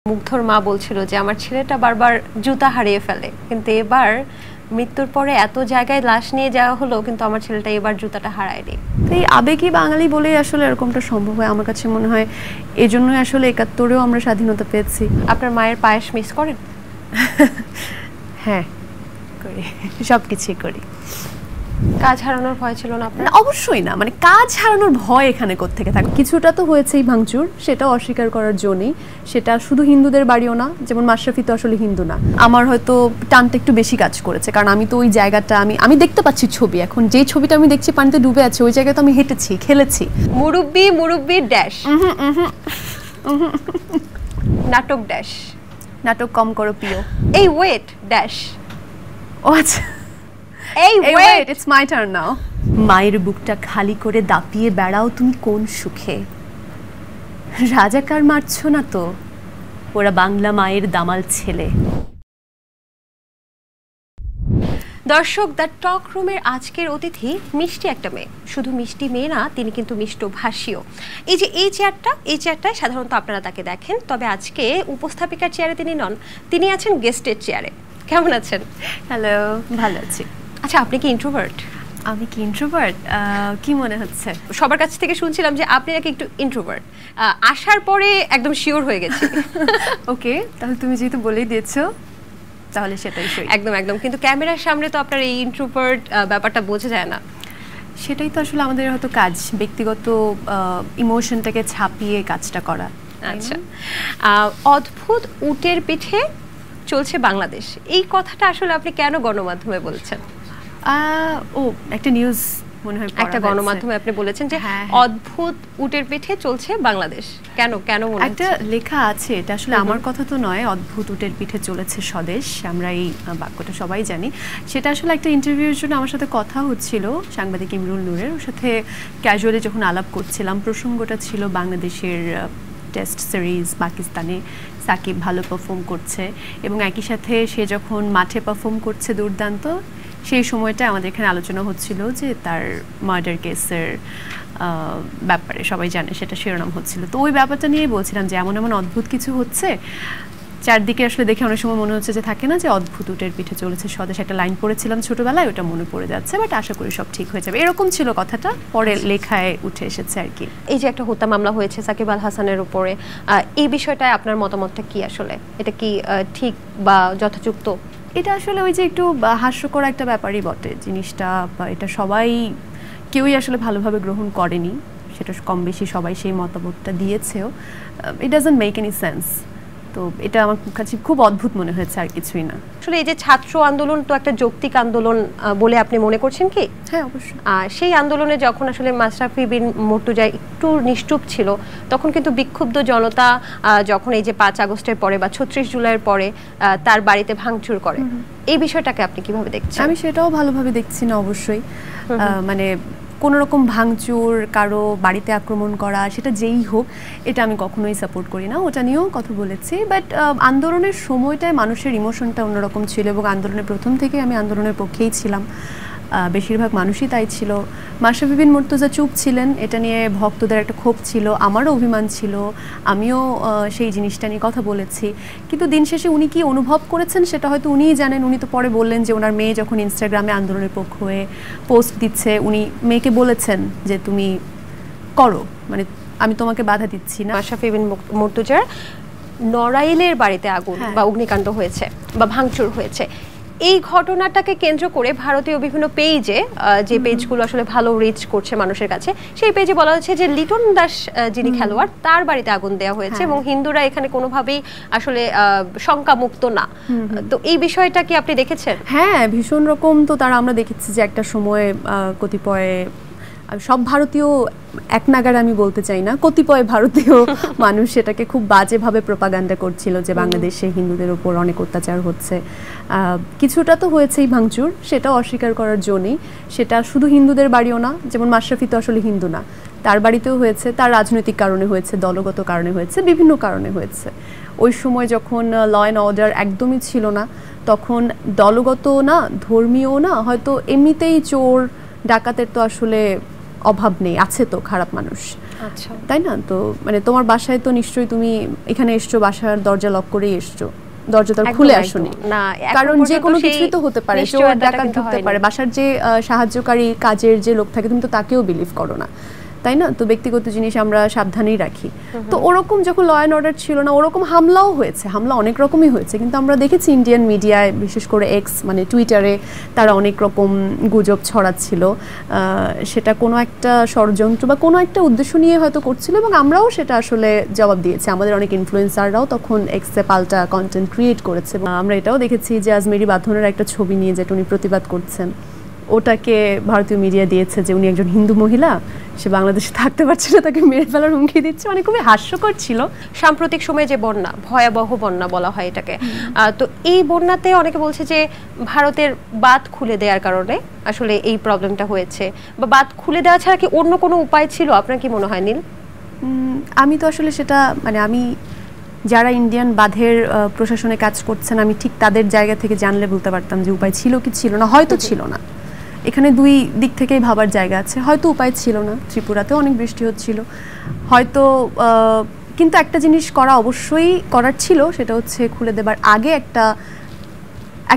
মুগ্ধর মা বলছিল যে আমার ছেলেটা বারবার জুতা হারিয়ে ফেলে, কিন্তু এবার মৃত্যুর পরে এত জায়গায় লাশ নিয়ে যাওয়া হলো, কিন্তু আমার ছেলেটা এবার জুতাটা হারায়নি। এই আবেগী বাঙালি বলেই আসলে এরকমটা সম্ভব হয় আমার কাছে মনে হয়। এজন্যই আসলে ৭১-এও আমরা স্বাধীনতা পেয়েছি। আপনার মায়ের পায়েস মিস করেন? হ্যাঁ করি, সব কিছুই করি। কাজ হারানোর ভয় ছিল না আপনার? অবশ্যই না, মানে কাজ হারানোর ভয় এখানে কোত্থেকে থাকে? কিছুটা তো হয়েছেই ভাঙচুর, সেটা অস্বীকার করার জন্যই। সেটা শুধু হিন্দুদের বাড়িও না, যেমন মাশরাফি তো আসলে হিন্দু না। আমার হয়তো টানটা একটু বেশি কাজ করেছে, কারণ আমি তো ওই জায়গাটা আমি দেখতে পাচ্ছি ছবি। এখন যে ছবিটা আমি দেখছি পানিতে ডুবে আছে, ওই জায়গায় তো আমি হেঁটেছি, খেলেছি। মুরব্বি ড্যাশ, নাটক ড্যাশ, নাটক কম করো প্রিয়, এই ওয়েট ড্যাশ। ও আচ্ছা, এই wait, it's my turn now. মায়ের বুকটা খালি করে দাপিয়ে বেড়াও তুমি কোন সুখে, রাজাকার মারছো না তো, ওরা বাংলা মায়ের দামাল ছেলে। দর্শক, দ্য টক রুমের আজকের অতিথি মিষ্টি একটা মেয়ে। শুধু মিষ্টি মেয়ে না, তিনি কিন্তু মিষ্টভাষীও। এই চেয়ারটায় সাধারণত আপনারা তাকে দেখেন, তবে আজকে উপস্থাপিকার চেয়ারে তিনি নন, তিনি আছেন গেস্টের চেয়ারে। কেমন আছেন? হ্যালো, ভালো আছি। আচ্ছা, আপনি কি ইন্ট্রোভার্ট? আমি কি ইন্ট্রোভার্ট? কি মনে হচ্ছে? সবার কাছ থেকে শুনছিলাম যে আপনি নাকি একটু ইন্ট্রোভার্ট। আসার পরে একদম শিওর হয়ে গেছে। ওকে, তাহলে তুমি যেহেতু বলেই দিয়েছো তাহলে সেটাই সই। একদম, কিন্তু ক্যামেরার সামনে তো আপনার এই ইন্ট্রোভার্ট ব্যাপারটা বোঝা যায় না। সেটাই তো আসলে আমাদের হয়তো কাজ, ব্যক্তিগত ইমোশনটাকে ছাপিয়ে কাজটা করা। আচ্ছা, অদ্ভুত উটের পিঠে চলছে বাংলাদেশ, এই কথাটা আসলে আপনি কেন গণমাধ্যমে বলছেন? ও একটা নিউজ মনে হয়, একটা গণমাধ্যমে আপনি বলেছেন যে অদ্ভুত উটের পিঠে চলছে বাংলাদেশ। কেন মনে একটা লেখা আছে, এটা আসলে আমার কথা তো নয়। অদ্ভুত উটের পিঠে চলেছে স্বদেশ, আমরা এই বাক্যটা সবাই জানি। সেটা আসলে একটা ইন্টারভিউর জন্য আমার সাথে কথা হচ্ছিল সাংবাদিক ইমরুল নূরের, ওর সাথে ক্যাজুয়ালি যখন আলাপ করছিলাম, প্রসঙ্গটা ছিল বাংলাদেশের টেস্ট সিরিজ, পাকিস্তানে সাকিব ভালো পারফর্ম করছে এবং একই সাথে সে যখন মাঠে পারফর্ম করছে দুর্দান্ত, সেই সময়টা আমাদের এখানে আলোচনা হচ্ছিল যে তার মার্ডার কেসের ব্যাপারে, সবাই জানে সেটা শিরোনাম হচ্ছিল। তো ওই ব্যাপারটা নিয়েই বলছিলাম যে এমন অদ্ভুত কিছু হচ্ছে চারদিকে, আসলে দেখে অনেক সময় মনে হচ্ছে যে থাকে না যে অদ্ভুত উটের পিঠে চলেছে স্বদেশ, একটা লাইন পড়েছিলাম ছোটবেলায়, ওটা মনে পড়ে যাচ্ছে, বাট আশা করি সব ঠিক হয়ে যাবে। এরকম ছিল কথাটা, পরে লেখায় উঠে এসেছে আর কি। এই যে একটা হত্যা মামলা হয়েছে সাকিব আল হাসানের উপরে, এই বিষয়টায় আপনার মতামতটা কি? আসলে এটা কি ঠিক বা যথাযুক্ত? এটা আসলে ওই যে একটু হাস্যকর একটা ব্যাপারই বটে জিনিসটা, বা এটা সবাই কেউই আসলে ভালোভাবে গ্রহণ করেনি, সেটা কম বেশি সবাই সেই মতামতটা দিয়েছেও। It doesn't make any sense. তো এটা আমার কাছে খুব অদ্ভুত মনে হয়েছে, আর কিছুই না। আসলে এই যে ছাত্র আন্দোলন তো একটা যৌক্তিক আন্দোলন বলে আপনি মনে করছেন কি? হ্যাঁ, অবশ্যই। সেই আন্দোলনে যখন আসলে মাশরাফি বিন মুর্তজা একটু নিশ্চুপ ছিল, তখন কিন্তু বিক্ষুব্ধ জনতা যখন এই যে ৫ আগস্টের পরে বা ৩৬ জুলাইয়ের পরে তার বাড়িতে ভাঙচুর করে, এই বিষয়টাকে আপনি কিভাবে দেখছেন? আমি সেটাও ভালোভাবে দেখছি না অবশ্যই। মানে কোনো রকম ভাঙচুর, কারো বাড়িতে আক্রমণ করা, সেটা যেই হোক, এটা আমি কখনোই সাপোর্ট করি না, ওটা নিয়েও কথা বলেছি। বাট আন্দোলনের সময়টায় মানুষের ইমোশনটা অন্যরকম ছিল এবং আন্দোলনের প্রথম থেকে আমি আন্দোলনের পক্ষেই ছিলাম, বেশিরভাগ মানুষই তাই ছিল। মাশরাফি বিন মুর্তজা চুপ ছিলেন, এটা নিয়ে ভক্তদের একটা ক্ষোভ ছিল, আমারও অভিমান ছিল, আমিও সেই জিনিসটা নিয়ে কথা বলেছি। কিন্তু দিন শেষে উনি কি অনুভব করেছেন সেটা হয়তো উনিই জানেন। উনি তো পরে বললেন যে ওনার মেয়ে যখন ইনস্টাগ্রামে আন্দোলনের পক্ষ হয়ে পোস্ট দিচ্ছে, উনি মেয়েকে বলেছেন যে তুমি করো, মানে আমি তোমাকে বাধা দিচ্ছি না। মাশরাফি বিন মুর্তজার নড়াইলের বাড়িতে আগুন বা অগ্নিকাণ্ড হয়েছে বা ভাঙচুর হয়েছে, এই ঘটনাটাকে কেন্দ্র করে ভারতীয় বিভিন্ন পেজে, যে পেজগুলো আসলে ভালো রিচ করছে মানুষের কাছে, সেই পেজে বলা হচ্ছে যে লিটন দাস যিনি খেলোয়াড়, তার বাড়িতে আগুন দেওয়া হয়েছে এবং হিন্দুরা এখানে কোনোভাবেই আসলে শঙ্কামুক্ত না। তো এই বিষয়টা কি আপনি দেখেছেন? হ্যাঁ, ভীষণ রকম। তো তারা, আমরা দেখেছি যে একটা সময় কতিপয়, সব ভারতীয় এক নাগারে আমি বলতে চাই না, কতিপয় ভারতীয় মানুষ সেটাকে খুব বাজেভাবে প্রোপাগান্ডা করছিল যে বাংলাদেশে হিন্দুদের উপর অনেক অত্যাচার হচ্ছে। কিছুটা তো হয়েছেই ভাঙচুর, সেটা অস্বীকার করার জন্যই। সেটা শুধু হিন্দুদের বাড়িও না, যেমন মাশরাফি তো আসলে হিন্দু না, তার বাড়িতেও হয়েছে, তার রাজনৈতিক কারণে হয়েছে, দলগত কারণে হয়েছে, বিভিন্ন কারণে হয়েছে। ওই সময় যখন ল অ্যান্ড অর্ডার একদমই ছিল না, তখন দলগত না, ধর্মীয় না, হয়তো এমনিতেই চোর ডাকাতের তো আসলে অভাব নেই, আছে তো খারাপ মানুষ। আচ্ছা, তাই না? তো মানে তোমার বাসায় তো নিশ্চয়ই তুমি এখানে এসছো, বাসার দরজা লক করেই এসছো, দরজা তো খুলে আসোনি না, কারণ যে কোনো কিছুই তো হতে পারে, চোর ডাকাত ঢুকতে পারে, বাসার যে সাহায্যকারী কাজের যে লোক থাকে তুমি তো তাকেও বিলিভ করো না, তাই না? তো ব্যক্তিগত জিনিস আমরা সাবধানেই রাখি। তো ওরকম যখন ল অ্যান্ড অর্ডার ছিল না, ওরকম হামলাও হয়েছে, হামলা অনেক রকমই হয়েছে, কিন্তু আমরা দেখেছি ইন্ডিয়ান মিডিয়ায়, বিশেষ করে এক্স মানে টুইটারে তারা অনেক রকম গুজব ছড়াচ্ছিল, সেটা কোনো একটা ষড়যন্ত্র বা কোনো একটা উদ্দেশ্য নিয়ে হয়তো করছিল, এবং আমরাও সেটা আসলে জবাব দিয়েছি। আমাদের অনেক ইনফ্লুয়েন্সাররাও তখন এক্সে পাল্টা কন্টেন্ট ক্রিয়েট করেছে। আমরা এটাও দেখেছি যে আজমেরি বাঁধনের একটা ছবি নিয়ে যেটা উনি প্রতিবাদ করছেন, ওটাকে ভারতীয় মিডিয়া দিয়েছে যে উনি একজন হিন্দু মহিলা, সে বাংলাদেশে থাকতে পারছে না, তাকে মেরে ফেলার হুমকি দিচ্ছে, মানে খুবই হাস্যকর ছিল। সাম্প্রতিক সময়ে যে বন্যা, ভয়াবহ বন্যা বলা হয় এটাকে, তো এই বন্যাতে অনেকে বলছে যে ভারতের বাঁধ খুলে দেওয়ার কারণে আসলে এই প্রবলেমটা হয়েছে, বা বাঁধ খুলে দেওয়া ছাড়া কি অন্য কোনো উপায় ছিল? আপনার কি মনে হয় নীল? আমি তো আসলে সেটা মানে আমি যারা ইন্ডিয়ান বাঁধের প্রশাসনে কাজ করছেন, আমি ঠিক তাদের জায়গা থেকে জানলে বলতে পারতাম যে উপায় ছিল কি ছিল না। হয়তো ছিল না, এখানে দুই দিক থেকেই ভাবার জায়গা আছে। হয়তো উপায় ছিল না, ত্রিপুরাতেও অনেক বৃষ্টি হচ্ছিল হয়তো, কিন্তু একটা জিনিস করা অবশ্যই করার ছিল, সেটা হচ্ছে খুলে দেবার আগে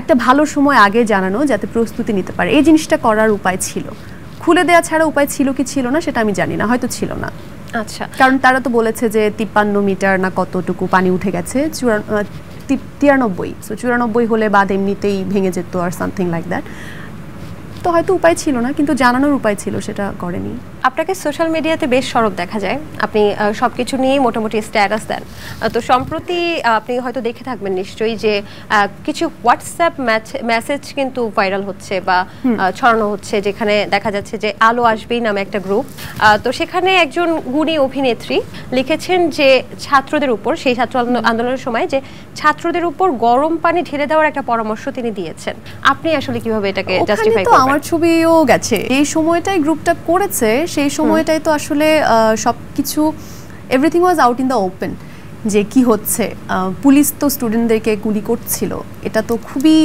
একটা ভালো সময় আগে জানানো, যাতে প্রস্তুতি নিতে পারে। এই জিনিসটা করার উপায় ছিল। খুলে দেওয়া ছাড়া উপায় ছিল কি ছিল না সেটা আমি জানি না, হয়তো ছিল না। আচ্ছা, কারণ তারা তো বলেছে যে 53 মিটার না কতটুকু পানি উঠে গেছে, 93 হলে বাঁধ এমনিতেই ভেঙে যেত আর সামথিং লাইক দ্যাট। তো হয়তো উপায় ছিল না, কিন্তু জানানোর উপায় ছিল, সেটা করেনি। আপনাকে সোশ্যাল মিডিয়াতে বেশ সরব দেখা যায়, আপনি সবকিছু নিয়ে মোটামুটি স্ট্যাটাস দেন। তো সম্প্রতি আপনি হয়তো দেখে থাকবেন নিশ্চয়ই যে কিছু হোয়াটসঅ্যাপ মেসেজ কিন্তু ভাইরাল হচ্ছে বা ছড়ানো হচ্ছে, যেখানে দেখা যাচ্ছে যে আলো আসবেই নামে একটা গ্রুপ। তো সেখানে একজন গুণী অভিনেত্রী লিখেছেন যে ছাত্রদের উপর, সেই ছাত্র আন্দোলনের সময় যে ছাত্রদের উপর গরম পানি ঢেলে দেওয়ার একটা পরামর্শ তিনি দিয়েছেন। আপনি আসলে কিভাবে এটাকে জাস্টিফাই করবেন? আমার ছবিও গেছে, এই সময়টাই গ্রুপটা করেছে, সেই সময়টাই তো আসলে সবকিছু everything was out in the open, যে কি হচ্ছে। পুলিশ তো স্টুডেন্টদেরকে গুলি করছিল, এটা তো খুবই,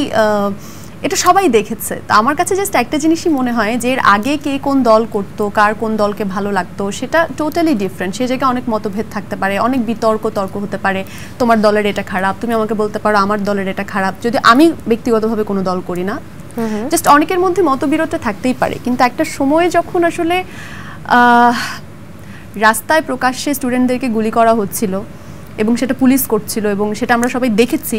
এটা সবাই দেখেছে। তো আমার কাছে জাস্ট একটা জিনিসই মনে হয় যে এর আগে কে কোন দল করতো, কার কোন দলকে ভালো লাগতো, সেটা টোটালি ডিফারেন্ট। সে জায়গায় অনেক মতভেদ থাকতে পারে, অনেক তর্ক হতে পারে, তোমার দলের এটা খারাপ, তুমি আমাকে বলতে পারো আমার দলের এটা খারাপ, যদি আমি ব্যক্তিগতভাবে কোনো দল করি না, জাস্ট অনেকের মধ্যে মতবিরোধটা থাকতেই পারে। কিন্তু একটা সময়ে যখন আসলে রাস্তায় প্রকাশ্যে স্টুডেন্টদেরকে গুলি করা হচ্ছিল এবং সেটা পুলিশ করছিল এবং সেটা আমরা সবাই দেখেছি,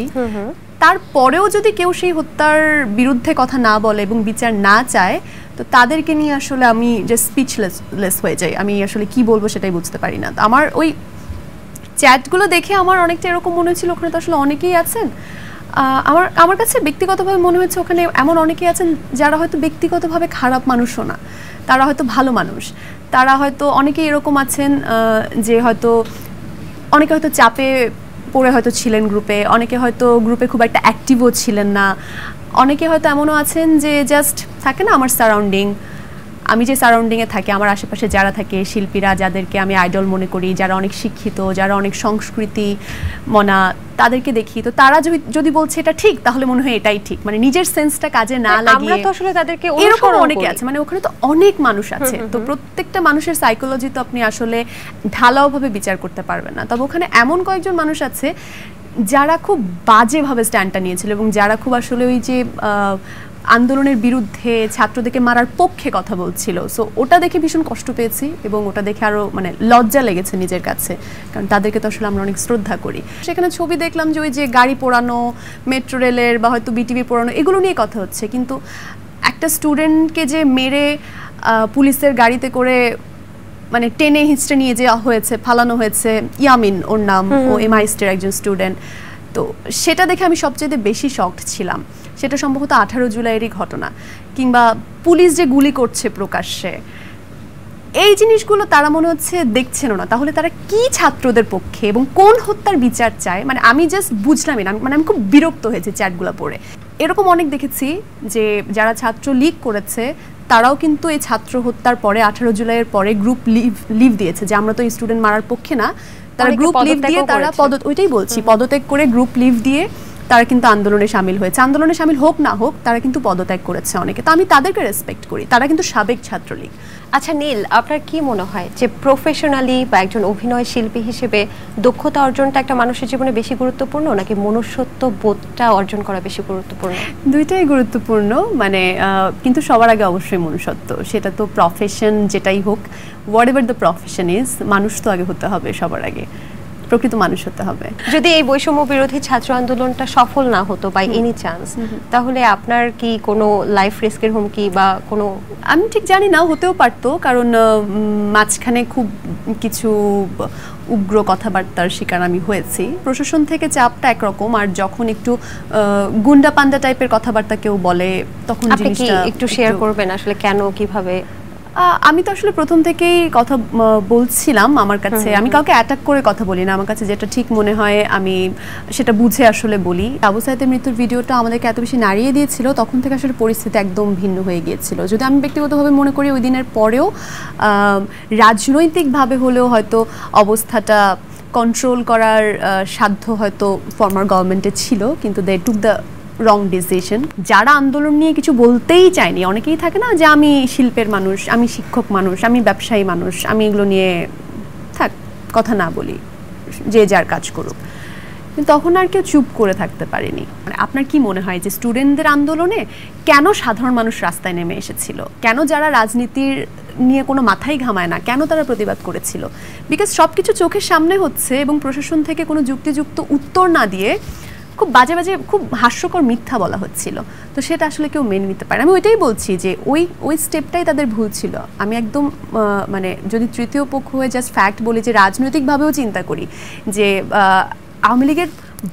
তারপরেও যদি কেউ সেই হত্যার বিরুদ্ধে কথা না বলে এবং বিচার না চায়, তো তাদেরকে নিয়ে আসলে আমি যে স্পিচলেস হয়ে যাই। আমি আসলে কি বলবো সেটাই বুঝতে পারি না। আমার ওই চ্যাটগুলো দেখে আমার অনেকটা এরকম মনে হচ্ছিল ওখানে তো আসলে অনেকেই আছেন, আমার কাছে ব্যক্তিগতভাবে মনে হচ্ছে ওখানে এমন অনেকেই আছেন যারা হয়তো ব্যক্তিগতভাবে খারাপ মানুষও না, তারা হয়তো ভালো মানুষ। তারা হয়তো অনেকেই এরকম আছেন যে হয়তো অনেকে হয়তো চাপে পড়ে হয়তো ছিলেন গ্রুপে, অনেকে হয়তো গ্রুপে খুব একটা অ্যাক্টিভও ছিলেন না, অনেকে হয়তো এমনও আছেন যে জাস্ট থাকে না, আমার সারাউন্ডিং, আমি যে সারাউন্ডিংয়ে থাকি, আমার আশেপাশে যারা থাকে, শিল্পীরা যাদেরকে আমি আইডল মনে করি, যারা অনেক শিক্ষিত, যারা অনেক সংস্কৃতি মনা, তাদেরকে দেখি, তো তারা যদি বলছে এটা ঠিক, তাহলে মনে হয় এটাই ঠিক, মানে নিজের সেন্সটা কাজে না লাগিয়ে। আমরা তো আসলে তাদেরকে এরকম অনেকে আছে, মানে ওখানে তো অনেক মানুষ আছে, তো প্রত্যেকটা মানুষের সাইকোলজি তো আপনি আসলে ঢালাওভাবে বিচার করতে পারবেন না। তবে ওখানে এমন কয়েকজন মানুষ আছে যারা খুব বাজেভাবে স্ট্যান্ডটা নিয়েছিল এবং যারা খুব আসলে ওই যে আন্দোলনের বিরুদ্ধে ছাত্রদেরকে মারার পক্ষে কথা বলছিল। সো ওটা দেখে ভীষণ কষ্ট পেয়েছি এবং ওটা দেখে আরও মানে লজ্জা লেগেছে নিজের কাছে, কারণ তাদেরকে তো আসলে আমরা অনেক শ্রদ্ধা করি। সেখানে ছবি দেখলাম যে ওই যে গাড়ি পোড়ানো, মেট্রো রেলের বা হয়তো বিটিভি পোড়ানো, এগুলো নিয়ে কথা হচ্ছে, কিন্তু একটা স্টুডেন্টকে যে মেরে পুলিশের গাড়িতে করে মানে টেনে হিঁচড়ে নিয়ে যাওয়া হয়েছে, ফালানো হয়েছে, ইয়ামিন ওর নাম, ও এমআইএসটির একজন স্টুডেন্ট, তো সেটা দেখে আমি সবচেয়ে বেশি শকড ছিলাম। সেটা সম্ভবত 18 জুলাইয়েরই ঘটনা। কিংবা পুলিশ যে গুলি করছে প্রকাশ্যে, এই জিনিসগুলো তারা মনে হচ্ছে দেখছেনও না। তাহলে তারা কি ছাত্রদের পক্ষে এবং কোন হত্যার বিচার চায়, মানে আমি জাস্ট বুঝলামই না। মানে আমি খুব বিরক্ত হয়েছি চ্যাটগুলো পড়ে। এরকম অনেক দেখেছি যে যারা ছাত্র লীগ করেছে তারাও কিন্তু এই ছাত্র হত্যার পরে 18 জুলাইয়ের পরে গ্রুপ লিভ দিয়েছে যে আমরা তো এই স্টুডেন্ট মারার পক্ষে না। তারা গ্রুপ লিভ দিয়ে তারা ওইটাই বলছি, পদত্যাগ করে গ্রুপ লিভ দিয়ে তারা কিন্তু আন্দোলনে সামিল হয়েছে, আন্দোলনে সামিল হোক না হোক তারা কিন্তু পদত্যাগ করেছে অনেকে, তো আমি তাদেরকে রেসপেক্ট করি, তারা কিন্তু সাবেক ছাত্রলীগ। আচ্ছা নীল, আপনার কি মনে হয় যে প্রফেশনালি বা একজন অভিনয় শিল্পী হিসেবে দক্ষতা অর্জনটা একটা মানুষের জীবনে বেশি গুরুত্বপূর্ণ নাকি মনুষ্যত্ব বোধটা অর্জন করা বেশি গুরুত্বপূর্ণ? দুইটাই গুরুত্বপূর্ণ, মানে কিন্তু সবার আগে অবশ্যই মনুষ্যত্ব, সেটা তো প্রফেশন যেটাই হোক, what ever the profession is, মানুষ তো আগে হতে হবে, সবার আগে প্রকৃত মানুষ হতে হবে। যদি এই বৈষম্য বিরোধী ছাত্র আন্দোলনটা সফল না হতো বাই এনি চান্স, তাহলে আপনার কি কোনো লাইফ রিস্কের হুমকি বা কোনো? আমি ঠিক জানি না, হতেও পারতো, কারণ মাঝখানে খুব কিছু উগ্র কথাবার্তার শিকার আমি হয়েছি। প্রশাসন থেকে চাপটা একরকম, আর যখন একটু গুন্ডা পান্ডা টাইপের কথাবার্তা কেউ বলে তখন জিনিসটা একটু শেয়ার করবেন আসলে কেন কিভাবে? আমি তো আসলে প্রথম থেকেই কথা বলছিলাম, আমার কাছে আমি কাউকে অ্যাটাক করে কথা বলি না, আমার কাছে যেটা ঠিক মনে হয় আমি সেটা বুঝে আসলে বলি। আবু সাঈদের মৃত্যুর ভিডিওটা আমাদেরকে এত বেশি নাড়িয়ে দিয়েছিল, তখন থেকে আসলে পরিস্থিতি একদম ভিন্ন হয়ে গিয়েছিল। যদি আমি ব্যক্তিগতভাবে মনে করি ওই দিনের পরেও রাজনৈতিকভাবে হলেও হয়তো অবস্থাটা কন্ট্রোল করার সাধ্য হয়তো ফর্মার গভর্নমেন্টে ছিল, কিন্তু দে টুক দ্য রং ডিসিশন। যারা আন্দোলন নিয়ে কিছু বলতেই চায়নি, অনেকেই থাকে না যে আমি শিল্পের মানুষ, আমি শিক্ষক মানুষ, আমি ব্যবসায়ী মানুষ, আমি এগুলো নিয়ে থাক কথা না বলি, যে যার কাজ করুক, কিন্তু তখন আর কেউ চুপ করে থাকতে পারেনি। মানে আপনার কি মনে হয় যে স্টুডেন্টদের আন্দোলনে কেন সাধারণ মানুষ রাস্তায় নেমে এসেছিল? কেন যারা রাজনীতির নিয়ে কোনো মাথাই ঘামায় না, কেন তারা প্রতিবাদ করেছিল? বিকজ সব কিছু চোখের সামনে হচ্ছে এবং প্রশাসন থেকে কোনো যুক্তিযুক্ত উত্তর না দিয়ে খুব বাজে বাজে, খুব হাস্যকর মিথ্যা বলা হচ্ছিল, তো সেটা আসলে কেউ মেনে নিতে পারে। আমি ওইটাই বলছি যে ওই স্টেপটাই তাদের ভুল ছিল। আমি একদম মানে যদি তৃতীয় পক্ষ হয়ে জাস্ট ফ্যাক্ট বলি, যে রাজনৈতিকভাবেও চিন্তা করি, যে আওয়ামী লীগের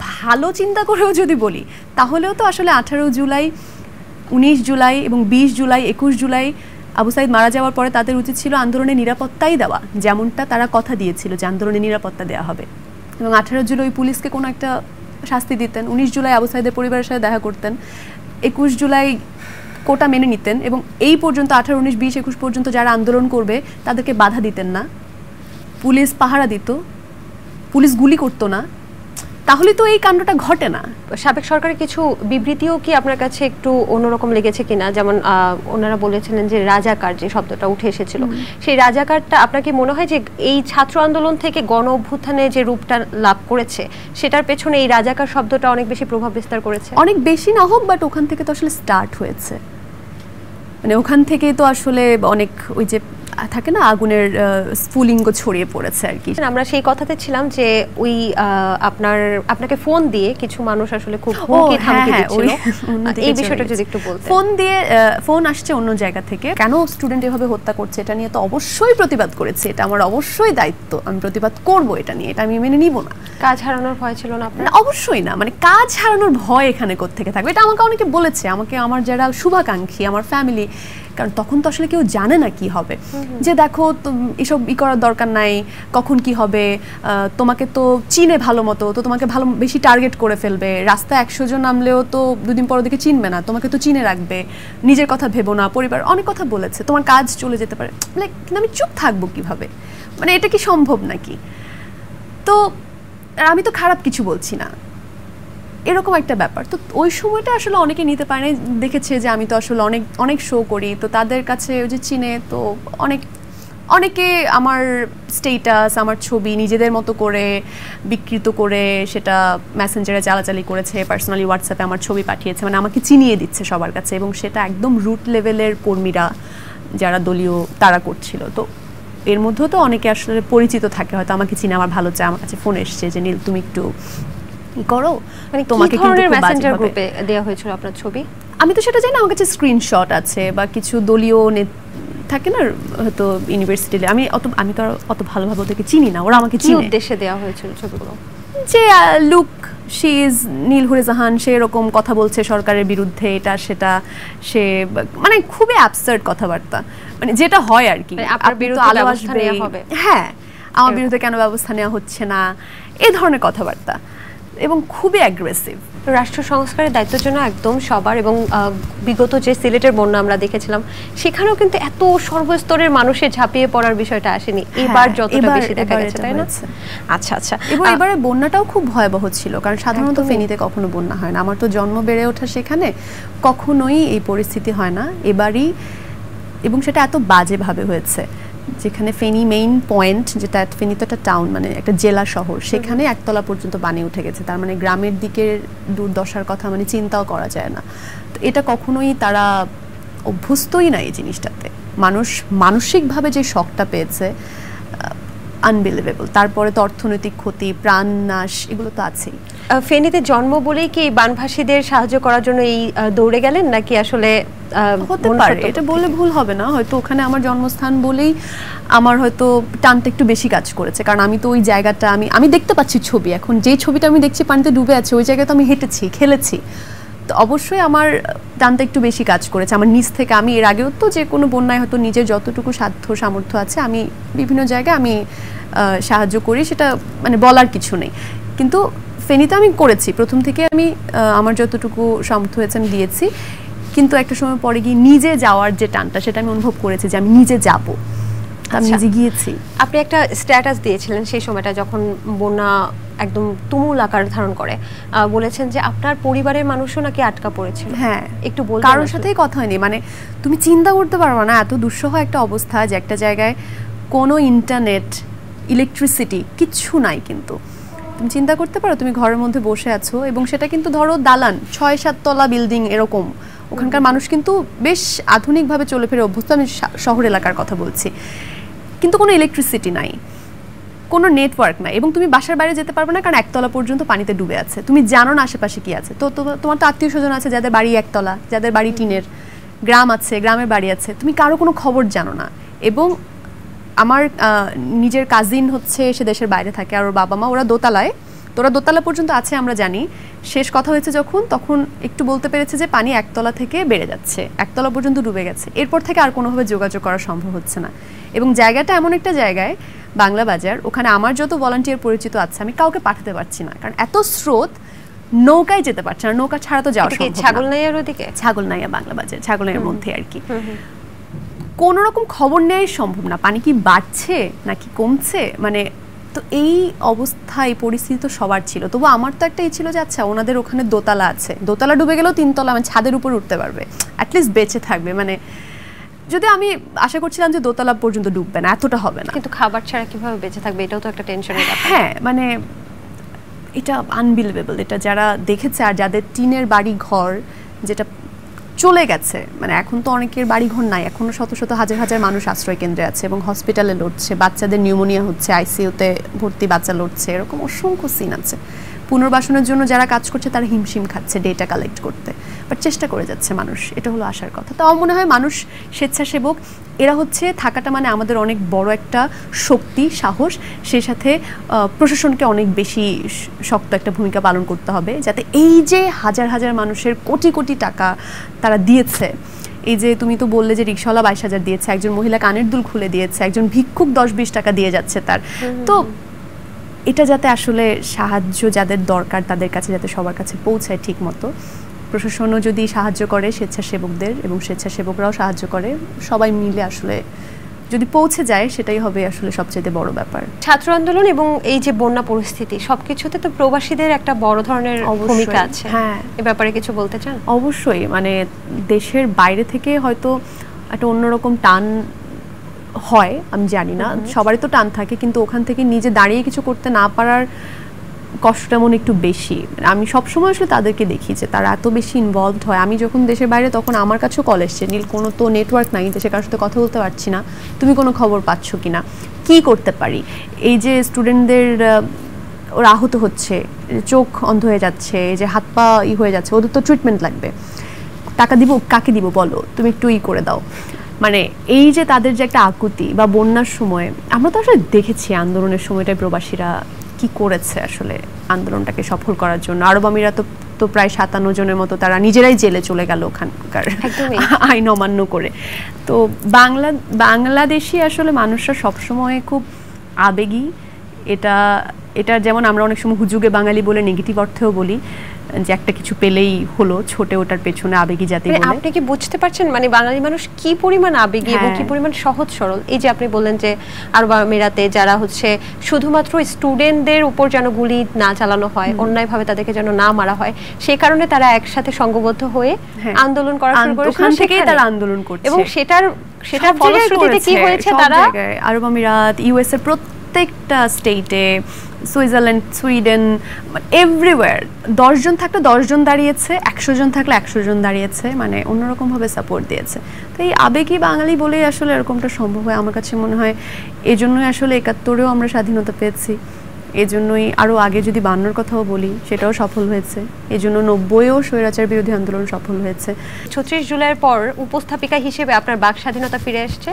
ভালো চিন্তা করেও যদি বলি, তাহলেও তো আসলে 18 জুলাই, 19 জুলাই এবং 20 জুলাই, 21 জুলাই আবু সাঈদ মারা যাওয়ার পরে তাদের উচিত ছিল আন্দোলনের নিরাপত্তাই দেওয়া, যেমনটা তারা কথা দিয়েছিল যে আন্দোলনের নিরাপত্তা দেওয়া হবে, এবং 18 জুলাই পুলিশকে কোনো একটা শাস্তি দিতেন, 19 জুলাই আবু সাঈদের পরিবারের সাথে দেখা করতেন, 21 জুলাই কোটা মেনে নিতেন, এবং এই পর্যন্ত 18, 19, 20, 21 পর্যন্ত যারা আন্দোলন করবে তাদেরকে বাধা দিতেন না, পুলিশ পাহারা দিত, পুলিশ গুলি করতো না, তাহলে তো এই কাণ্ডটা ঘটে না। সাবেক সরকারের কিছু বিবৃতিও কি আপনার কাছে একটু অন্যরকম লেগেছে কিনা? যেমন ওনারা বলেছিলেন যে রাজাকার যে শব্দটা উঠে এসেছিল, সেই রাজাকারটা আপনার কি মনে হয় যে এই ছাত্র আন্দোলন থেকে গণ অভ্যুত্থানে যে রূপটা লাভ করেছে সেটার পেছনে এই রাজাকার শব্দটা অনেক বেশি প্রভাব বিস্তার করেছে? অনেক বেশি না হোক, বাট ওখান থেকে তো আসলে স্টার্ট হয়েছে, মানে ওখান থেকেই তো আসলে অনেক ওই যে থাকে না আগুনের স্ফুলিঙ্গ ছড়িয়ে পড়েছে আর কি। আমরা সেই কথাতে ছিলাম যে ওই আপনাকে ফোন দিয়ে কিছু মানুষ আসলে খুব হুমকি ধামকি দিচ্ছিল, এই বিষয়টা যদি একটু বলতেন। ফোন আসছে অন্য জায়গা থেকে, কেন স্টুডেন্ট এভাবে হত্যা করছে এটা নিয়ে তো অবশ্যই প্রতিবাদ করেছে, এটা আমার অবশ্যই দায়িত্ব, আমি প্রতিবাদ করব এটা নিয়ে, এটা আমি মেনে নিব না। কাজ হারানোর ভয় ছিল না আপনার? অবশ্যই না, মানে কাজ হারানোর ভয় এখানে কোত্থেকে থাকবে? এটা আমাকে অনেকে বলেছে, আমাকে আমার যারা শুভাকাঙ্ক্ষী, আমার ফ্যামিলি, কারণ তখন তো আসলে কেউ জানে না কি হবে, যে দেখো এসব করার দরকার নাই, কখন কি হবে, তোমাকে তো চিনে ভালো মতো, তো তোমাকে ভালো বেশি টার্গেট করে ফেলবে, রাস্তায় 100 জন নামলেও তো দুদিন পর ওদিকে চিনবে না, তোমাকে তো চিনে রাখবে, নিজের কথা ভেবো না, পরিবার অনেক কথা বলেছে, তোমার কাজ চলে যেতে পারে, কিন্তু আমি চুপ থাকবো কিভাবে? মানে এটা কি সম্ভব নাকি? তো আমি তো খারাপ কিছু বলছি না, এরকম একটা ব্যাপার। তো ওই সময়টা আসলে অনেকে নিতে পারে না, দেখেছে যে আমি তো আসলে অনেক শো করি, তো তাদের কাছে ওই যে চিনে, তো অনেকে আমার স্টেটাস, আমার ছবি নিজেদের মতো করে বিকৃত করে সেটা মেসেঞ্জারে চালাচালি করেছে, পার্সোনালি হোয়াটসঅ্যাপে আমার ছবি পাঠিয়েছে, মানে আমাকে চিনিয়ে দিচ্ছে সবার কাছে, এবং সেটা একদম রুট লেভেলের কর্মীরা যারা দলীয় তারা করছিল। তো এর মধ্যেও তো অনেকে আসলে পরিচিত থাকে, হয়তো আমাকে চিনে, আমার ভালো চায়, আমার কাছে ফোন এসছে যে নীল তুমি একটু করো, মানে তোমাকে কিন্তু মেসেঞ্জার গ্রুপে দেয়া হয়েছিল আপনার ছবি? আমি তো সেটা জানি না, আমার কাছে স্ক্রিনশট আছে বা কিছু দলীয় থাকে না হয়তো ইউনিভার্সিটিতে, আমি তো অত ভালোভাবে ওদেরকে চিনি না, ওরা আমাকে চিনে। কি উদ্দেশ্যে দেওয়া হয়েছিল ছবিগুলো? যে লুক শি ইজ নীল হুরে জাহান, সে এরকম কথা বলছে সরকারের বিরুদ্ধে, এটা সেটা, সে মানে খুবই অ্যাবসার্ড কথাবার্তা, মানে যেটা হয় আর কি, আপনার বিরুদ্ধে ব্যবস্থা নেওয়া হবে, হ্যাঁ আমার বিরুদ্ধে কেন ব্যবস্থা নেওয়া হচ্ছে না, এই ধরনের কথাবার্তা। এবং খুবই অ্যাগ্রেসিভ। রাষ্ট্র সংস্কারের দায়িত্বের জন্য একদম সবার, এবং বিগত যে সিলেটের বন্যা আমরা দেখেছিলাম সেখানেও কিন্তু এত সর্বস্তরের মানুষের ঝাঁপিয়ে পড়ার বিষয়টা আসেনি, এবার যতটা বেশি দেখা গেছে, তাই না? আচ্ছা আচ্ছা। এবং এবারে বন্যাটাও খুব ভয়াবহ ছিল, কারণ সাধারণত ফেনীতে কখনো বন্যা হয় না। আমার তো জন্ম বেড়ে ওঠা সেখানে, কখনোই এই পরিস্থিতি হয় না এবারই, এবং সেটা এত বাজেভাবে হয়েছে। যেখানে ফেনী মেইন পয়েন্ট, যেটা ফেনী তো একটা টাউন, মানে একটা জেলা শহর, সেখানে একতলা পর্যন্ত পানি উঠে গেছে। তার মানে গ্রামের দিকের দুর্দশার কথা মানে চিন্তাও করা যায় না। তো এটা কখনোই তারা অভ্যস্তই না এই জিনিসটাতে। মানুষ মানসিকভাবে যে শকটা পেয়েছে আনবিলিভেবল। তারপরে তো অর্থনৈতিক ক্ষতি, প্রাণনাশ, এগুলো তো আছেই। ফেনীতে জন্ম বলেই কি বানভাসীদের সাহায্য করার জন্য এই দৌড়ে গেলেন, নাকি আসলে হতে পারে, এটা বলে ভুল হবে না, হয়তো ওখানে আমার জন্মস্থান বলেই আমার হয়তো টানটা একটু বেশি কাজ করেছে। কারণ আমি তো ওই জায়গাটা আমি দেখতে পাচ্ছি ছবি, এখন যে ছবিটা আমি দেখছি পানিতে ডুবে আছে, ওই জায়গায় তো আমি হেঁটেছি, খেলেছি, তো অবশ্যই আমার টানটা একটু বেশি কাজ করেছে আমার নিজ থেকে। আমি এর আগেও তো যে কোনো বন্যায় হয়তো নিজের যতটুকু সাধ্য সামর্থ্য আছে আমি বিভিন্ন জায়গায় আমি সাহায্য করি, সেটা মানে বলার কিছু নেই। কিন্তু ফেনীতে আমি করেছি, প্রথম থেকে আমি আমার যতটুকু সামর্থ্য হয়েছে আমি দিয়েছি। কিন্তু একটা সময় পরে গিয়ে নিজে যাওয়ার যে টানটা, সেটা আমি অনুভব করেছি যে আমি নিজে যাব, আমি নিজে গিয়েছি। আপনি একটা স্ট্যাটাস দিয়েছিলেন সেই সময়টা যখন বন্যা একদম তুমুল আকার ধারণ করে, বলেছেন যে আপনার পরিবারের মানুষও নাকি আটকা পড়েছিল। হ্যাঁ, একটু বলবেন? কারোর সাথেই কথা হয়নি, মানে তুমি চিন্তা করতে পারবে না এত দুঃসহ একটা অবস্থা, যে একটা জায়গায় কোনো ইন্টারনেট, ইলেকট্রিসিটি কিচ্ছু নাই। কিন্তু তুমি চিন্তা করতে পারো, তুমি ঘরের মধ্যে বসে আছো, এবং সেটা কিন্তু ধরো দালান, 6-7 তলা বিল্ডিং এরকম। ওখানকার মানুষ কিন্তু বেশ আধুনিকভাবে চলে ফিরে অভ্যস্ত, আমি শহর এলাকার কথা বলছি। কিন্তু কোনো ইলেকট্রিসিটি নাই, কোনো নেটওয়ার্ক নাই, এবং তুমি বাসার বাইরে যেতে পারবে না, কারণ একতলা পর্যন্ত পানিতে ডুবে আছে। তুমি জানো না আশেপাশে কি আছে। তো তোমার তো আত্মীয় স্বজন আছে যাদের বাড়ি একতলা, যাদের বাড়ি টিনের, গ্রাম আছে, গ্রামের বাড়ি আছে, তুমি কারো কোনো খবর জানো না। এবং আমার নিজের কাজিন হচ্ছে সে দেশের বাইরে থাকে, আর ওর বাবা মা ওরা দোতলায়, তোরা দোতলা পর্যন্ত আছে আমরা জানি। শেষ কথা হয়েছে যখন, তখন একটু বলতে পেরেছে যে পানি একতলা থেকে বেড়ে যাচ্ছে, একতলা পর্যন্ত ডুবে গেছে। এরপর থেকে আর কোনোভাবে যোগাযোগ করা সম্ভব হচ্ছে না। এবং জায়গাটা এমন একটা জায়গায়, বাংলা বাজার, ওখানে আমার যত ভলান্টিয়ার পরিচিত আছে আমি কাউকে পাঠাতে পারছি না, কারণ এত স্রোত, নৌকায় যেতে পারছে না, নৌকা ছাড়া তো যাওয়া সম্ভব না। ছাগলনাইয়ার ওদিকে, ছাগলনাইয়া বাংলা বাজার, ছাগলনাইয়ার মধ্যে আর কি। কোনো রকম খবর নেওয়াই সম্ভব না, পানি কি বাড়ছে নাকি কমছে, মানে তো এই অবস্থা, এই পরিস্থিতি তো সবার ছিল। তবু আমার তো একটা ছিল যে আচ্ছা ওনাদের ওখানে দোতলা আছে, দোতলা ডুবে গেলেও 3 তলা মানে ছাদের উপর উঠতে পারবে, অ্যাটলিস্ট বেঁচে থাকবে। মানে যদি আমি আশা করছিলাম যে দোতলা পর্যন্ত ডুববে না, এতটা হবে না। কিন্তু খাবার ছাড়া কিভাবে বেঁচে থাকবে, এটাও তো একটা টেনশনের ব্যাপার। হ্যাঁ, মানে এটা আনবিলিভেবল। এটা যারা দেখেছে, আর যাদের টিনের বাড়ি ঘর যেটা চলে গেছে, মানে এখন তো অনেকের বাড়িঘর নাই, এখনো শত শত হাজার হাজার মানুষ আশ্রয় কেন্দ্রে আছে এবং হসপিটালে লড়ছে, বাচ্চাদের নিউমোনিয়া হচ্ছে, আইসিইউতে ভর্তি বাচ্চা লড়ছে, এরকম অসংখ্য সিন আছে। পুনর্বাসনের জন্য যারা কাজ করছে তারা হিমশিম খাচ্ছে ডেটা কালেক্ট করতে, বাট চেষ্টা করে যাচ্ছে মানুষ, এটা হলো আশার কথা। তো আমার মনে হয় মানুষ, স্বেচ্ছাসেবক, এরা হচ্ছে থাকাটা মানে আমাদের অনেক বড় একটা শক্তি, সাহস। সেই সাথে প্রশাসনকে অনেক বেশি শক্ত একটা ভূমিকা পালন করতে হবে, যাতে এই যে হাজার হাজার মানুষের কোটি কোটি টাকা তারা দিয়েছে, এই যে তুমি তো বললে যে রিক্সাওয়ালা 22,000 দিয়েছে, একজন মহিলা কানের দুল খুলে দিয়েছে, একজন ভিক্ষুক 10-20 টাকা দিয়ে যাচ্ছে তার, তো এটা যাতে আসলে সাহায্য যাদের দরকার তাদের কাছে যাতে সবার কাছে পৌঁছায় ঠিক মতো। প্রশাসনও যদি সাহায্য করে স্বেচ্ছাসেবকদের, এবং স্বেচ্ছাসেবকরাও সাহায্য করে, সবাই মিলে আসলে যদি পৌঁছে যায়, সেটাই হবে আসলে সবচেয়ে বড় ব্যাপার। ছাত্র আন্দোলন এবং এই যে বন্যা পরিস্থিতি, সবকিছুতে তো প্রবাসীদের একটা বড় ধরনের ভূমিকা আছে। হ্যাঁ, এ ব্যাপারে কিছু বলতে চান? অবশ্যই, মানে দেশের বাইরে থেকে হয়তো একটা অন্যরকম টান হয়, আমি জানি না, সবারই তো টান থাকে, কিন্তু ওখান থেকে নিজে দাঁড়িয়ে কিছু করতে না পারার কষ্টটা মনে একটু বেশি। আমি সবসময় আসলে তাদেরকে দেখি যে তারা এত বেশি ইনভলভড হয়। আমি যখন দেশের বাইরে, তখন আমার কাছেও কল এসছে, নীল কোনো তো নেটওয়ার্ক নাই, দেশে কারোর সাথে কথা বলতে পারছি না, তুমি কোনো খবর পাচ্ছ কিনা, কি করতে পারি। এই যে স্টুডেন্টদের ওরা আহত হচ্ছে, চোখ অন্ধ হয়ে যাচ্ছে, যে হাত পা হয়ে যাচ্ছে, ওদের তো ট্রিটমেন্ট লাগবে, টাকা দিব, কাকে দিব বলো, তুমি একটু করে দাও। মানে এই যে তাদের যে একটা আকুতি, বা বন্যার সময় আমরা তো আসলে দেখেছি আন্দোলনের সময়টায় প্রবাসীরা কি করেছে আসলে আন্দোলনটাকে সফল করার জন্য। আরব আমিরাত তো প্রায় 57 জনের মতো তারা নিজেরাই জেলে চলে গেল ওখানকার আইন অমান্য করে। তো বাংলাদেশি আসলে মানুষরা সবসময় খুব আবেগী, এটা এটা যেমন আমরা অনেক সময় হুজুগে বাঙালি বলে নেগেটিভ অর্থেও বলি, যে একটা কিছু পেলেই হলো, ছোটে ওটার পেছনে আবেগী জাতি বলে। আপনি কি বুঝতে পারছেন মানে বাঙালি মানুষ কি পরিমাণ আবেগী এবং কি পরিমাণ সহজ সরল? এই যে আপনি বললেন যে আরব আমিরাতে যারা হচ্ছে শুধুমাত্র স্টুডেন্টদের উপর যেন গুলি না চালানো হয়, অন্যায়ভাবে তাদেরকে যেন না মারা হয়, সেই কারণে তারা একসাথে সংঘবদ্ধ হয়ে আন্দোলন করা শুরু করেছিল। ওখান থেকেই তারা আন্দোলন করছে এবং সেটার ফলশ্রুতিতে কি হয়েছে, তারা আরব আমিরাত, ইউএস এর প্রত্যেকটা স্টেটে, সুইজারল্যান্ড, সুইডেন, এভরিওয়্যার 10 জন থাকলে 10 জন দাঁড়িয়েছে, 100 জন থাকলে 100 জন দাঁড়িয়েছে, মানে অন্যরকম ভাবে সাপোর্ট দিয়েছে। তো এই আবেগী বাঙালি বলেই আসলে এরকমটা সম্ভব হয় আমার কাছে মনে হয়। এজন্যই আসলে 71-এও আমরা স্বাধীনতা পেয়েছি, এজন্যই আরও আগে যদি 52-র কথাও বলি সেটাও সফল হয়েছে, এজন্য 90-এও স্বৈরাচার বিরোধী আন্দোলন সফল হয়েছে। 36 জুলাইয়ের পর উপস্থাপিকা হিসেবে আপনার বাক স্বাধীনতা ফিরে এসেছে?